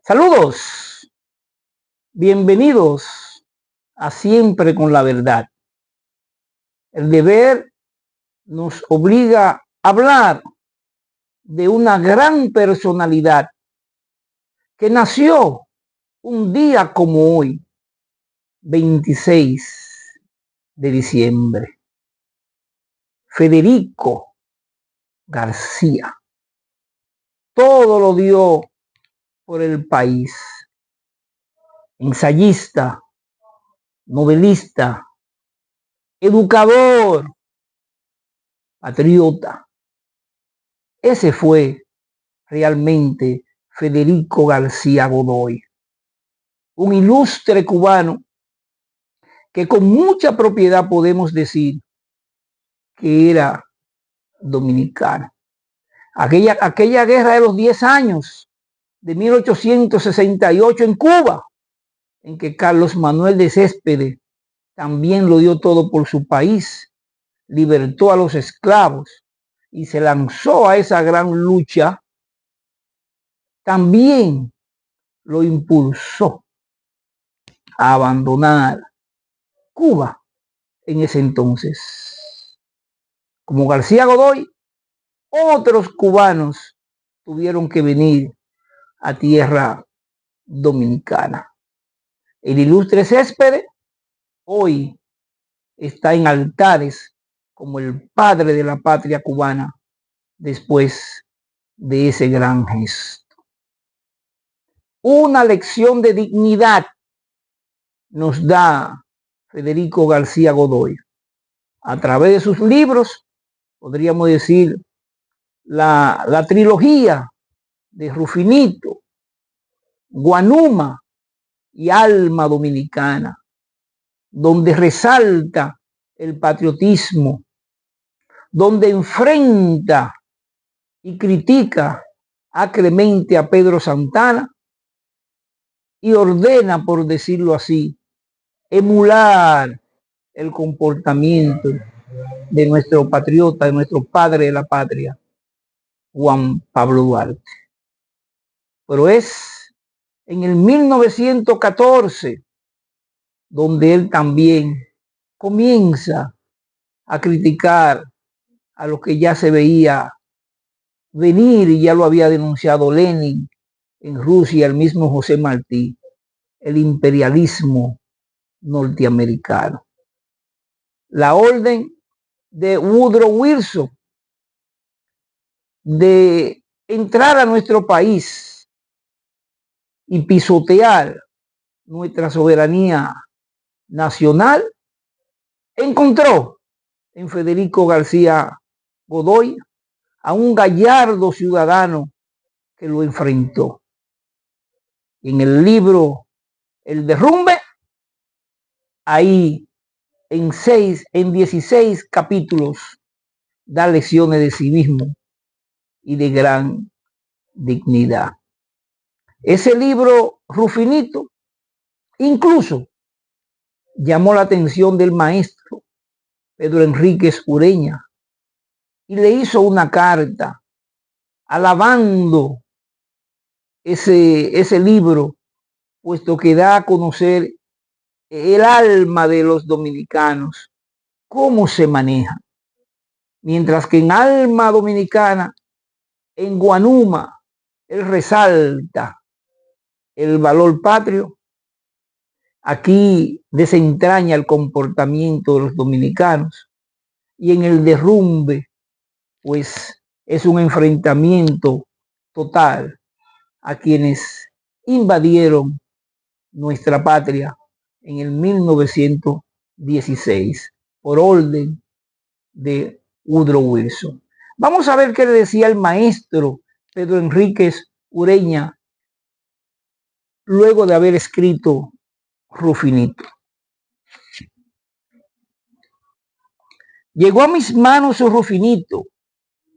Saludos, bienvenidos a Siempre con la Verdad. El deber nos obliga a hablar de una gran personalidad que nació un día como hoy, 26 de diciembre. Federico García. Todo lo dio por el país. Ensayista, novelista, educador, patriota. Ese fue realmente Federico García Godoy, un ilustre cubano que con mucha propiedad podemos decir que era dominicano. Aquella guerra de los 10 años de 1868 en Cuba, en que Carlos Manuel de Céspedes también lo dio todo por su país, libertó a los esclavos y se lanzó a esa gran lucha, también lo impulsó a abandonar Cuba en ese entonces. Como García Godoy, otros cubanos tuvieron que venir a tierra dominicana. El ilustre Céspedes hoy está en altares como el padre de la patria cubana después de ese gran gesto. Una lección de dignidad nos da Federico García Godoy a través de sus libros, podríamos decir la trilogía de Rufinito, Guanuma y Alma Dominicana, donde resalta el patriotismo, donde enfrenta y critica acremente a Pedro Santana y ordena, por decirlo así, emular el comportamiento de nuestro patriota, de nuestro padre de la patria, Juan Pablo Duarte. Pero es en el 1914 donde él también comienza a criticar a lo que ya se veía venir y ya lo había denunciado Lenin en Rusia, el mismo José Martí, el imperialismo norteamericano. La orden de Woodrow Wilson de entrar a nuestro país y pisotear nuestra soberanía nacional, encontró en Federico García Godoy a un gallardo ciudadano que lo enfrentó. En el libro El Derrumbe, ahí en 16 capítulos da lecciones de civismo y de gran dignidad. Ese libro, Rufinito, incluso llamó la atención del maestro Pedro Enríquez Ureña y le hizo una carta alabando ese libro, puesto que da a conocer el alma de los dominicanos, cómo se maneja. Mientras que en Alma Dominicana, en Guanuma, él resalta el valor patrio. Aquí desentraña el comportamiento de los dominicanos. Y en El Derrumbe, pues es un enfrentamiento total a quienes invadieron nuestra patria en el 1916 por orden de Woodrow Wilson. Vamos a ver qué le decía el maestro Pedro Enríquez Ureña luego de haber escrito Rufinito. Llegó a mis manos su Rufinito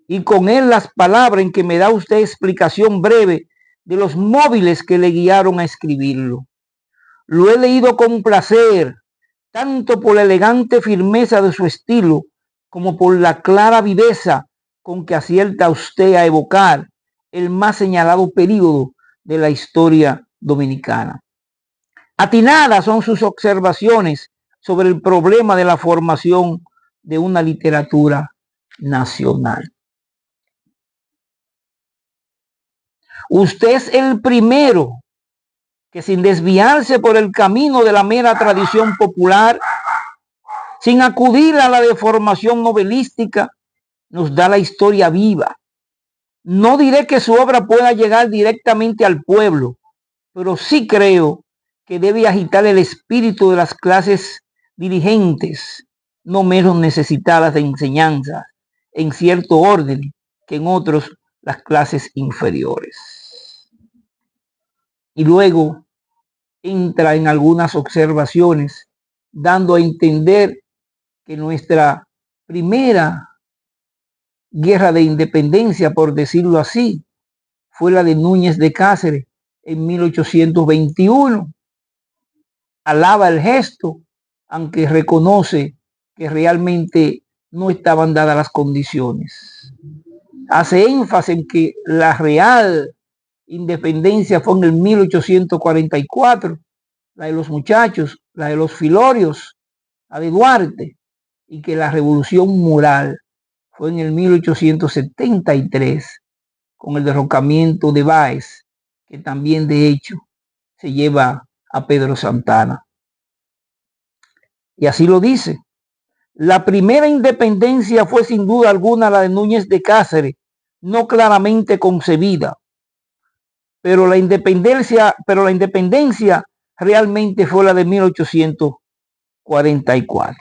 y con él las palabras en que me da usted explicación breve de los móviles que le guiaron a escribirlo. Lo he leído con placer, tanto por la elegante firmeza de su estilo como por la clara viveza con que acierta usted a evocar el más señalado período de la historia dominicana. Atinadas son sus observaciones sobre el problema de la formación de una literatura nacional. Usted es el primero que, sin desviarse por el camino de la mera tradición popular, sin acudir a la deformación novelística, nos da la historia viva. No diré que su obra pueda llegar directamente al pueblo, pero sí creo que debe agitar el espíritu de las clases dirigentes, no menos necesitadas de enseñanza, en cierto orden que en otros las clases inferiores. Y luego entra en algunas observaciones, dando a entender que nuestra primera guerra de independencia, por decirlo así, fue la de Núñez de Cáceres en 1821. Alaba el gesto, aunque reconoce que realmente no estaban dadas las condiciones. Hace énfasis en que la real independencia fue en el 1844, la de los muchachos, la de los filorios, la de Duarte, y que la revolución moral fue en el 1873 con el derrocamiento de Báez, que también de hecho se lleva a Pedro Santana. Y así lo dice. La primera independencia fue sin duda alguna la de Núñez de Cáceres, no claramente concebida, pero la independencia realmente fue la de 1844.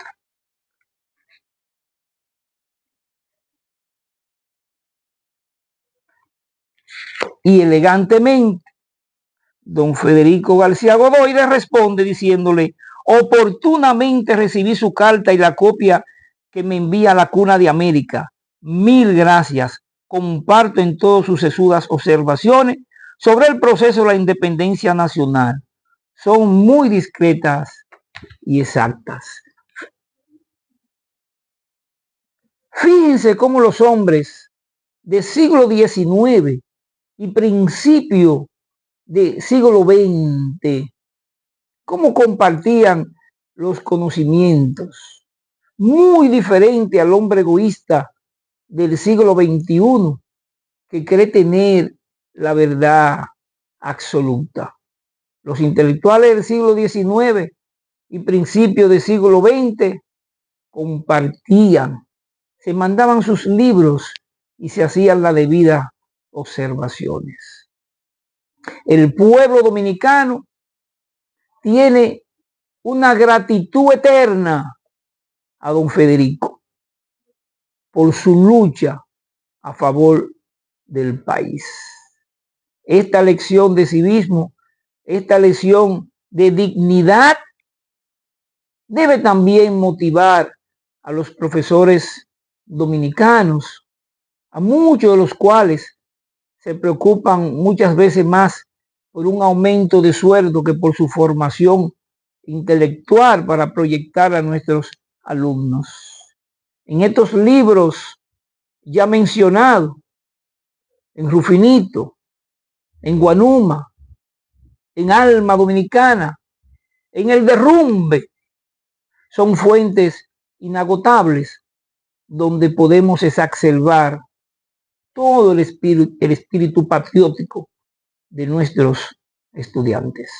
Y elegantemente, don Federico García Godoy le responde diciéndole: oportunamente recibí su carta y la copia que me envía a la Cuna de América. Mil gracias. Comparto en todas sus sesudas observaciones sobre el proceso de la independencia nacional. Son muy discretas y exactas. Fíjense cómo los hombres del siglo XIX y principio del siglo XX, cómo compartían los conocimientos, muy diferente al hombre egoísta del siglo XXI, que cree tener la verdad absoluta. Los intelectuales del siglo XIX y principios del siglo XX compartían, se mandaban sus libros y se hacían las debidas observaciones. El pueblo dominicano tiene una gratitud eterna a don Federico por su lucha a favor del país. Esta lección de civismo, esta lección de dignidad debe también motivar a los profesores dominicanos, a muchos de los cuales se preocupan muchas veces más por un aumento de sueldo que por su formación intelectual para proyectar a nuestros alumnos. En estos libros ya mencionados, en Rufinito, en Guanuma, en Alma Dominicana, en El Derrumbe, son fuentes inagotables donde podemos exacerbar todo el espíritu patriótico de nuestros estudiantes.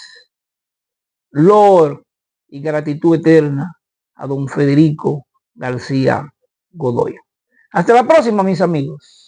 Loor y gratitud eterna a don Federico García Godoy. Hasta la próxima, mis amigos.